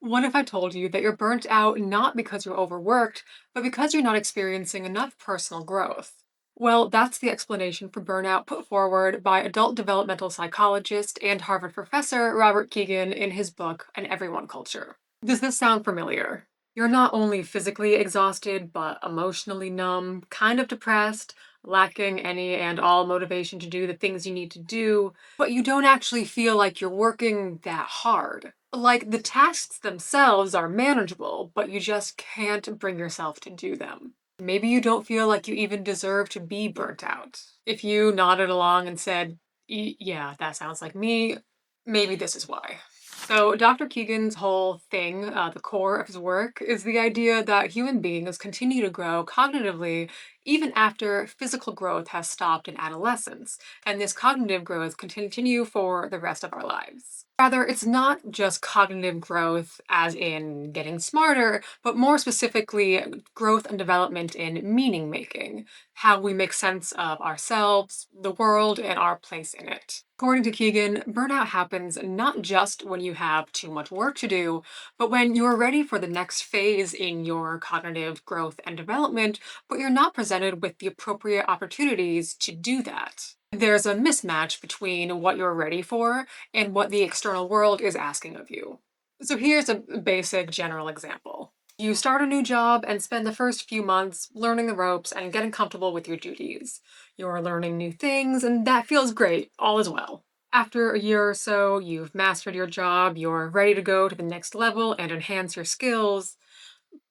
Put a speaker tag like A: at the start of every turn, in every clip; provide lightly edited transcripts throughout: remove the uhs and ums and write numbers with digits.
A: What if I told you that you're burnt out not because you're overworked, but because you're not experiencing enough personal growth? Well, that's the explanation for burnout put forward by adult developmental psychologist and Harvard professor Robert Kegan in his book, An Everyone Culture. Does this sound familiar? You're not only physically exhausted, but emotionally numb, kind of depressed, lacking any and all motivation to do the things you need to do, but you don't actually feel like you're working that hard. Like the tasks themselves are manageable, but you just can't bring yourself to do them. Maybe you don't feel like you even deserve to be burnt out. If you nodded along and said, Yeah, that sounds like me," maybe this is why. So, Dr. Keegan's whole thing, the core of his work, is the idea that human beings continue to grow cognitively even after physical growth has stopped in adolescence, and this cognitive growth can continue for the rest of our lives. Rather, it's not just cognitive growth, as in getting smarter, but more specifically, growth and development in meaning making, how we make sense of ourselves, the world, and our place in it. According to Keegan, burnout happens not just when you have too much work to do, but when you're ready for the next phase in your cognitive growth and development, but you're not presented with the appropriate opportunities to do that. There's a mismatch between what you're ready for and what the external world is asking of you. So here's a basic general example. You start a new job and spend the first few months learning the ropes and getting comfortable with your duties. You're learning new things, and that feels great, all is well. After a year or so, you've mastered your job, you're ready to go to the next level and enhance your skills,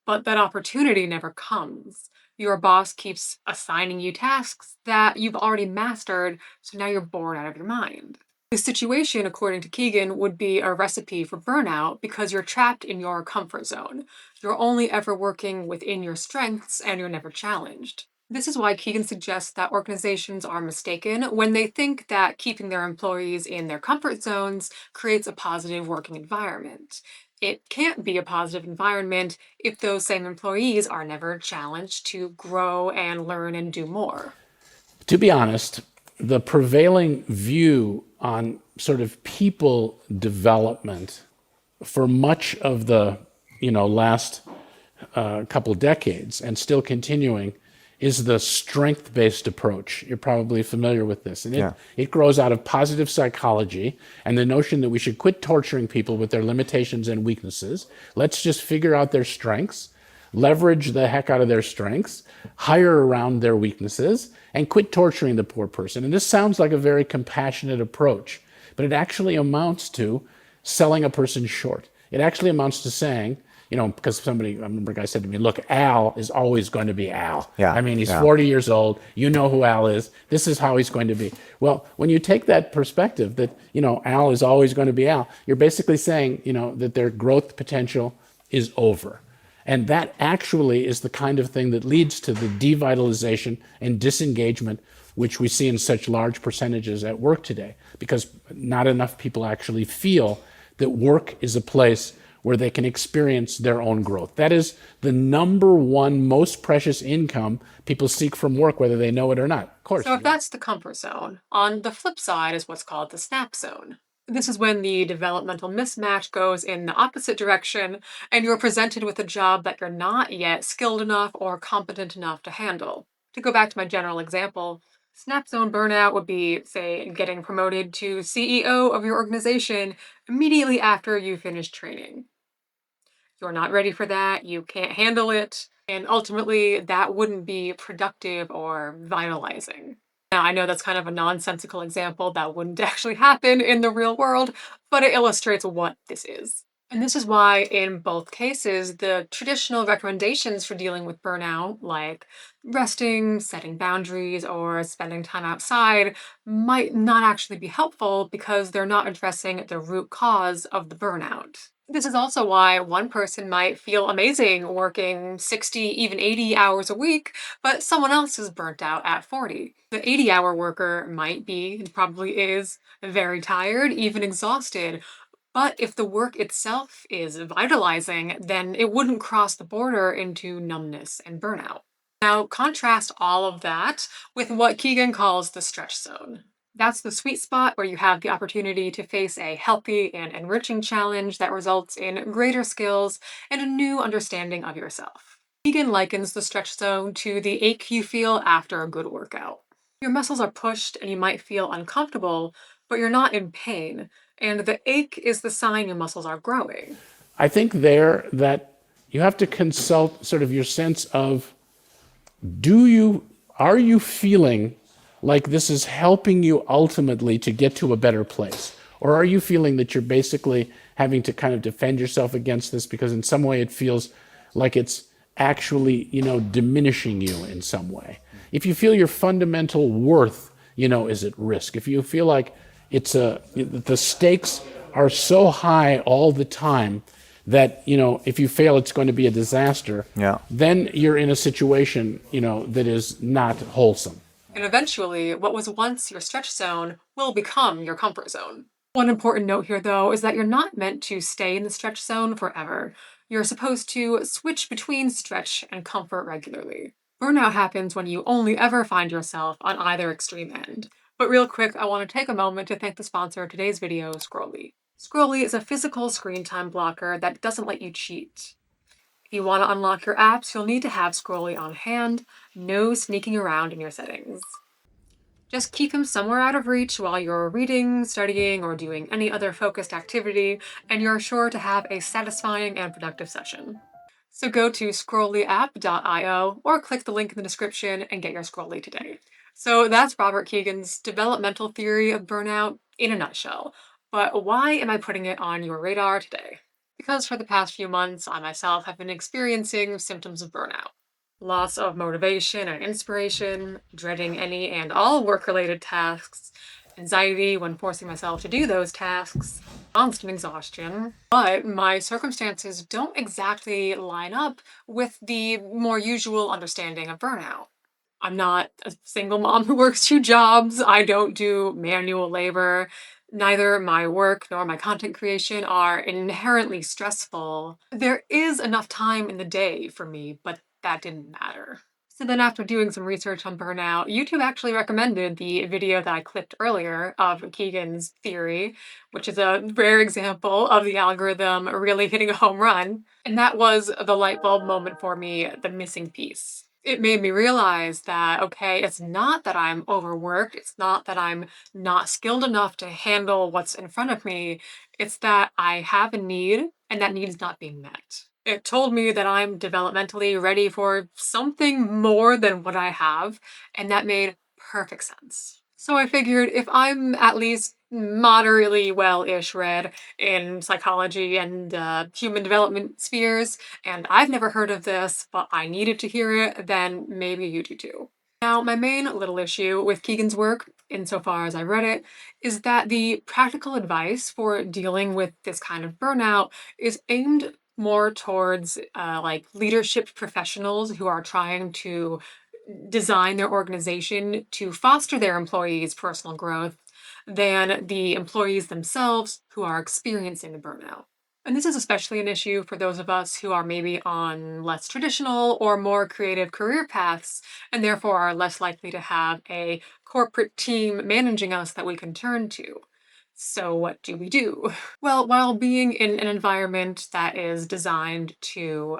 A: but that opportunity never comes. Your boss keeps assigning you tasks that you've already mastered, so now you're bored out of your mind. This situation, according to Keegan, would be a recipe for burnout because you're trapped in your comfort zone. You're only ever working within your strengths and you're never challenged. This is why Keegan suggests that organizations are mistaken when they think that keeping their employees in their comfort zones creates a positive working environment. It can't be a positive environment if those same employees are never challenged to grow and learn and do more.
B: To be honest, the prevailing view on sort of people development for much of the last couple decades and still continuing is the strength-based approach. You're probably familiar with this. And
C: Yeah.
B: it grows out of positive psychology and the notion that we should quit torturing people with their limitations and weaknesses. Let's just figure out their strengths, leverage the heck out of their strengths, hire around their weaknesses, and quit torturing the poor person. And this sounds like a very compassionate approach, but it actually amounts to selling a person short. It actually amounts to saying, because I remember a guy said to me, look, Al is always going to be Al.
C: Yeah,
B: I mean, he's
C: yeah.
B: 40 years old. You know who Al is. This is how he's going to be. Well, when you take that perspective that, Al is always going to be Al, you're basically saying, that their growth potential is over. And that actually is the kind of thing that leads to the devitalization and disengagement which we see in such large percentages at work today, because not enough people actually feel that work is a place where they can experience their own growth. That is the number one most precious income people seek from work, whether they know it or not. Of course.
A: So, if that's the comfort zone, on the flip side is what's called the snap zone. This is when the developmental mismatch goes in the opposite direction and you're presented with a job that you're not yet skilled enough or competent enough to handle. To go back to my general example, snap zone burnout would be, say, getting promoted to CEO of your organization immediately after you finish training. You're not ready for that, you can't handle it, and ultimately that wouldn't be productive or vitalizing. Now, I know that's kind of a nonsensical example that wouldn't actually happen in the real world, but it illustrates what this is. And this is why, in both cases, the traditional recommendations for dealing with burnout, like resting, setting boundaries, or spending time outside, might not actually be helpful because they're not addressing the root cause of the burnout. This is also why one person might feel amazing working 60, even 80 hours a week, but someone else is burnt out at 40. The 80-hour worker might be, and probably is, very tired, even exhausted, but if the work itself is vitalizing, then it wouldn't cross the border into numbness and burnout. Now, contrast all of that with what Keegan calls the stretch zone. That's the sweet spot where you have the opportunity to face a healthy and enriching challenge that results in greater skills and a new understanding of yourself. Kegan likens the stretch zone to the ache you feel after a good workout. Your muscles are pushed and you might feel uncomfortable, but you're not in pain, and the ache is the sign your muscles are growing.
B: I think there that you have to consult sort of your sense of, are you feeling like this is helping you ultimately to get to a better place? Or are you feeling that you're basically having to kind of defend yourself against this because in some way it feels like it's actually, diminishing you in some way? If you feel your fundamental worth, is at risk, if you feel like the stakes are so high all the time that if you fail it's going to be a disaster,
C: Yeah.
B: then you're in a situation that is not wholesome.
A: And eventually, what was once your stretch zone will become your comfort zone. One important note here, though, is that you're not meant to stay in the stretch zone forever. You're supposed to switch between stretch and comfort regularly. Burnout happens when you only ever find yourself on either extreme end. But real quick, I want to take a moment to thank the sponsor of today's video, Scrolly. Scrolly is a physical screen time blocker that doesn't let you cheat. If you want to unlock your apps, you'll need to have Scrolly on hand, no sneaking around in your settings. Just keep him somewhere out of reach while you're reading, studying, or doing any other focused activity, and you're sure to have a satisfying and productive session. So go to scrollyapp.io or click the link in the description and get your Scrolly today. So that's Robert Kegan's developmental theory of burnout in a nutshell. But why am I putting it on your radar today? Because for the past few months, I myself have been experiencing symptoms of burnout. Loss of motivation and inspiration, dreading any and all work-related tasks, anxiety when forcing myself to do those tasks, constant exhaustion. But my circumstances don't exactly line up with the more usual understanding of burnout. I'm not a single mom who works 2 jobs. I don't do manual labor. Neither my work nor my content creation are inherently stressful. There is enough time in the day for me, but that didn't matter. So then after doing some research on burnout, YouTube actually recommended the video that I clipped earlier of Kegan's theory, which is a rare example of the algorithm really hitting a home run. And that was the light bulb moment for me, the missing piece. It made me realize that, okay, it's not that I'm overworked, it's not that I'm not skilled enough to handle what's in front of me, it's that I have a need and that need is not being met. It told me that I'm developmentally ready for something more than what I have, and that made perfect sense. So I figured if I'm at least moderately well-ish read in psychology and human development spheres, and I've never heard of this, but I needed to hear it, then maybe you do too. Now, my main little issue with Kegan's work, insofar as I read it, is that the practical advice for dealing with this kind of burnout is aimed more towards like leadership professionals who are trying to design their organization to foster their employees' personal growth than the employees themselves who are experiencing the burnout. And this is especially an issue for those of us who are maybe on less traditional or more creative career paths, and therefore are less likely to have a corporate team managing us that we can turn to. So what do we do? Well, while being in an environment that is designed to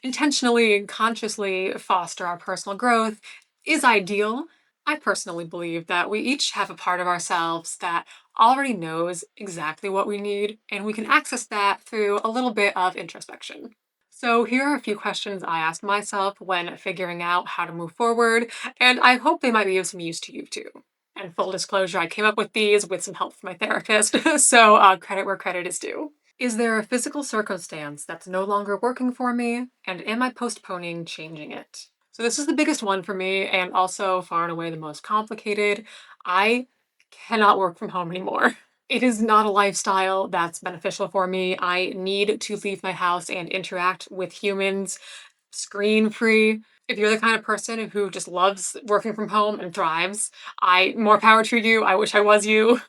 A: intentionally and consciously foster our personal growth is ideal, I personally believe that we each have a part of ourselves that already knows exactly what we need, and we can access that through a little bit of introspection. So here are a few questions I asked myself when figuring out how to move forward, and I hope they might be of some use to you too. And full disclosure, I came up with these with some help from my therapist, so credit where credit is due. Is there a physical circumstance that's no longer working for me, and am I postponing changing it? So this is the biggest one for me, and also far and away the most complicated. I cannot work from home anymore. It is not a lifestyle that's beneficial for me. I need to leave my house and interact with humans screen-free. If you're the kind of person who just loves working from home and thrives, more power to you. I wish I was you.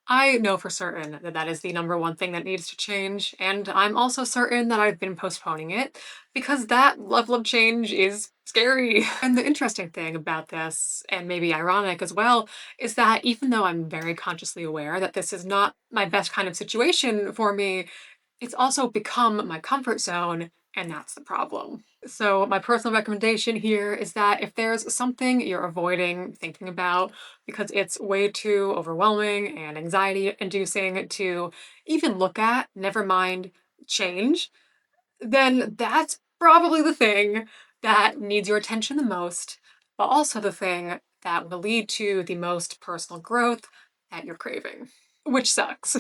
A: I know for certain that that is the number one thing that needs to change, and I'm also certain that I've been postponing it because that level of change is scary. And the interesting thing about this, and maybe ironic as well, is that even though I'm very consciously aware that this is not my best kind of situation for me, it's also become my comfort zone, and that's the problem. So, my personal recommendation here is that if there's something you're avoiding thinking about because it's way too overwhelming and anxiety inducing to even look at, never mind change, then that's probably the thing that needs your attention the most, but also the thing that will lead to the most personal growth that you're craving, which sucks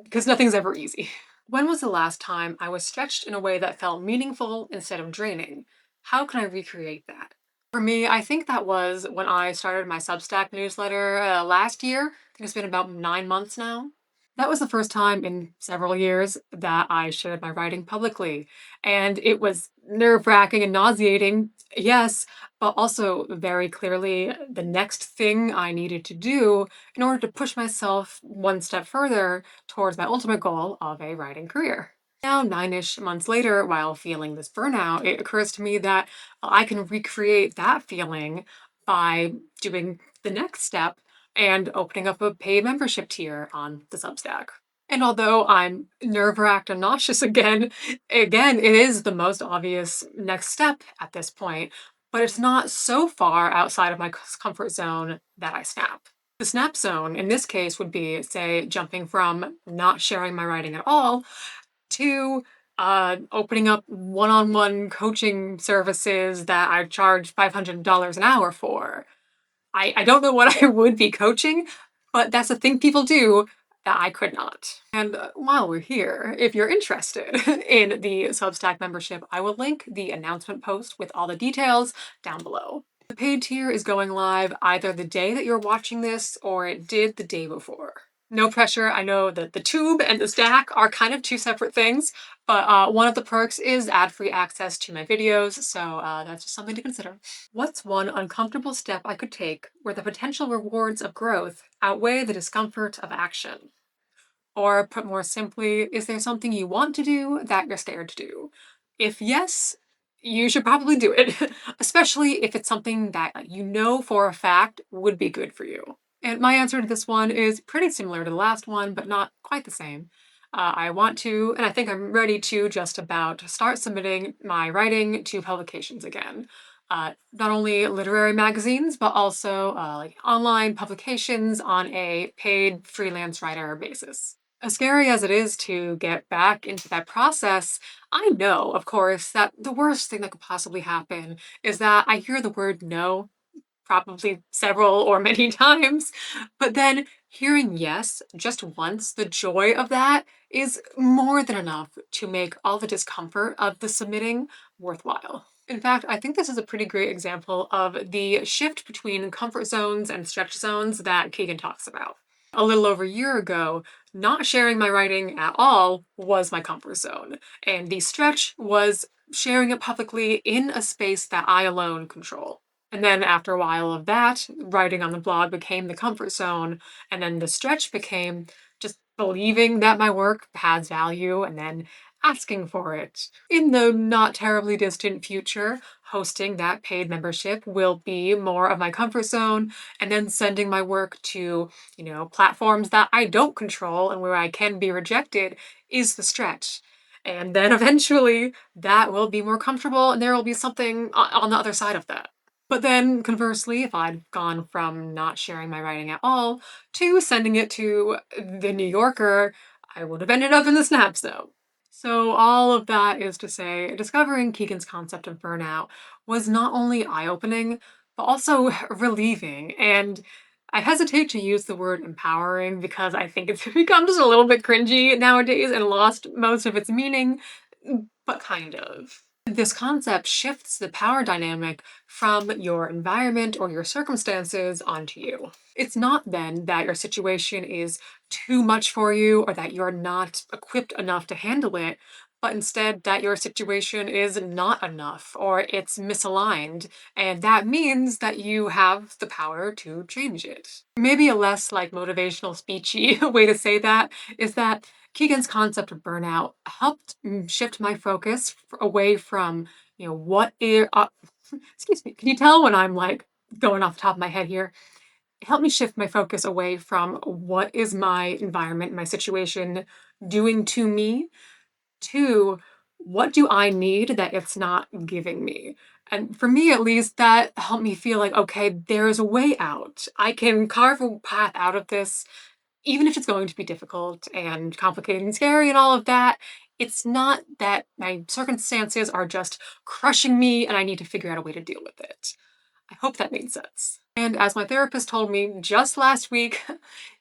A: because nothing's ever easy. When was the last time I was stretched in a way that felt meaningful instead of draining? How can I recreate that? For me, I think that was when I started my Substack newsletter last year. I think it's been about 9 months now. That was the first time in several years that I shared my writing publicly. And it was nerve wracking and nauseating, yes, but also very clearly the next thing I needed to do in order to push myself one step further towards my ultimate goal of a writing career. Now, 9-ish months later, while feeling this burnout, it occurs to me that I can recreate that feeling by doing the next step and opening up a paid membership tier on the Substack. And although I'm nerve-wracked and nauseous again, it is the most obvious next step at this point, but it's not so far outside of my comfort zone that I snap. The snap zone in this case would be, say, jumping from not sharing my writing at all to opening up one-on-one coaching services that I charge $500 an hour for. I don't know what I would be coaching, but that's a thing people do that I could not. And while we're here, if you're interested in the Substack membership, I will link the announcement post with all the details down below. The paid tier is going live either the day that you're watching this or it did the day before. No pressure. I know that the tube and the stack are kind of two separate things, but one of the perks is ad-free access to my videos, so that's just something to consider. What's one uncomfortable step I could take where the potential rewards of growth outweigh the discomfort of action? Or put more simply, is there something you want to do that you're scared to do? If yes, you should probably do it, especially if it's something that you know for a fact would be good for you. And my answer to this one is pretty similar to the last one, but not quite the same. I want to, and I think I'm ready to just about start submitting my writing to publications again. Not only literary magazines, but also like online publications on a paid freelance writer basis. As scary as it is to get back into that process, I know, of course, that the worst thing that could possibly happen is that I hear the word no probably several or many times. But then hearing yes just once, the joy of that is more than enough to make all the discomfort of the submitting worthwhile. In fact, I think this is a pretty great example of the shift between comfort zones and stretch zones that Kegan talks about. A little over a year ago, not sharing my writing at all was my comfort zone, and the stretch was sharing it publicly in a space that I alone control. And then after a while of that, writing on the blog became the comfort zone, and then the stretch became just believing that my work has value and then asking for it. In the not terribly distant future, hosting that paid membership will be more of my comfort zone, and then sending my work to, platforms that I don't control and where I can be rejected is the stretch. And then eventually that will be more comfortable and there will be something on the other side of that. But then conversely, if I'd gone from not sharing my writing at all to sending it to the New Yorker, I would have ended up in the snap zone. So all of that is to say, discovering Keegan's concept of burnout was not only eye-opening, but also relieving. And I hesitate to use the word empowering because I think it's become just a little bit cringy nowadays and lost most of its meaning, but kind of. This concept shifts the power dynamic from your environment or your circumstances onto you. It's not then that your situation is too much for you or that you're not equipped enough to handle it, but instead that your situation is not enough or it's misaligned, and that means that you have the power to change it. Maybe a less like motivational speechy way to say that is that Keegan's concept of burnout helped shift my focus away from, what is, excuse me, can you tell when I'm like going off the top of my head here? It helped me shift my focus away from what is my environment, my situation doing to me, to what do I need that it's not giving me? And for me, at least, that helped me feel like, okay, there's a way out. I can carve a path out of this, even if it's going to be difficult and complicated and scary and all of that. It's not that my circumstances are just crushing me and I need to figure out a way to deal with it. I hope that made sense. And as my therapist told me just last week,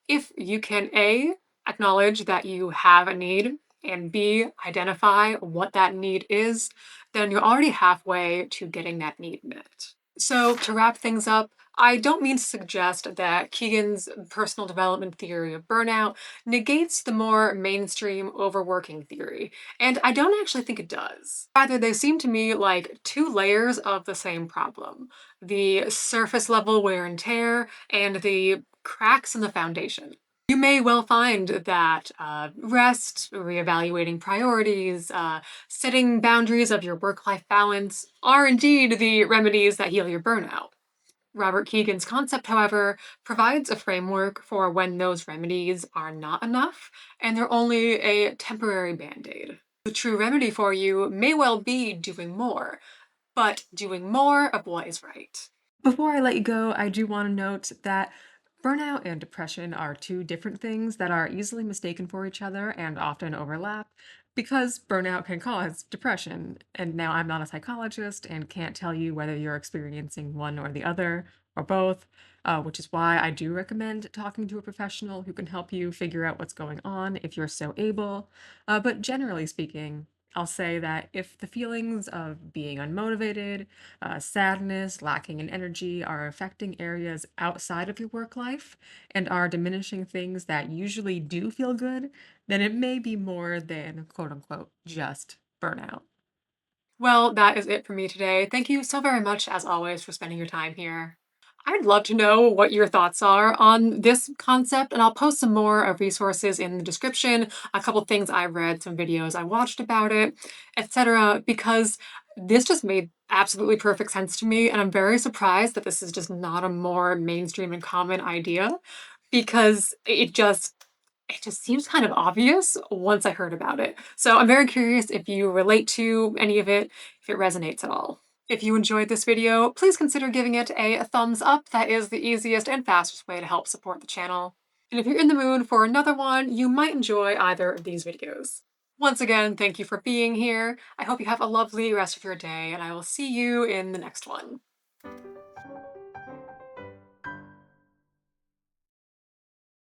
A: if you can A, acknowledge that you have a need, and B, identify what that need is, then you're already halfway to getting that need met. So, to wrap things up, I don't mean to suggest that Kegan's personal development theory of burnout negates the more mainstream overworking theory, and I don't actually think it does. Rather, they seem to me like two layers of the same problem: the surface level wear and tear and the cracks in the foundation. You may well find that rest, reevaluating priorities, setting boundaries of your work life balance are indeed the remedies that heal your burnout. Robert Kegan's concept, however, provides a framework for when those remedies are not enough and they're only a temporary band aid. The true remedy for you may well be doing more, but doing more of what is right. Before I let you go, I do want to note that burnout and depression are two different things that are easily mistaken for each other and often overlap because burnout can cause depression. And now I'm not a psychologist and can't tell you whether you're experiencing one or the other or both, which is why I do recommend talking to a professional who can help you figure out what's going on if you're so able. But generally speaking, I'll say that if the feelings of being unmotivated, sadness, lacking in energy are affecting areas outside of your work life and are diminishing things that usually do feel good, then it may be more than quote unquote just burnout. Well, that is it for me today. Thank you so very much, as always, for spending your time here. I'd love to know what your thoughts are on this concept, and I'll post some more resources in the description, a couple things I read, some videos I watched about it, etc., because this just made absolutely perfect sense to me, and I'm very surprised that this is just not a more mainstream and common idea because it just seems kind of obvious once I heard about it. So I'm very curious if you relate to any of it, if it resonates at all. If you enjoyed this video, please consider giving it a thumbs up. That is the easiest and fastest way to help support the channel. And if you're in the mood for another one, you might enjoy either of these videos. Once again, thank you for being here. I hope you have a lovely rest of your day, and I will see you in the next one.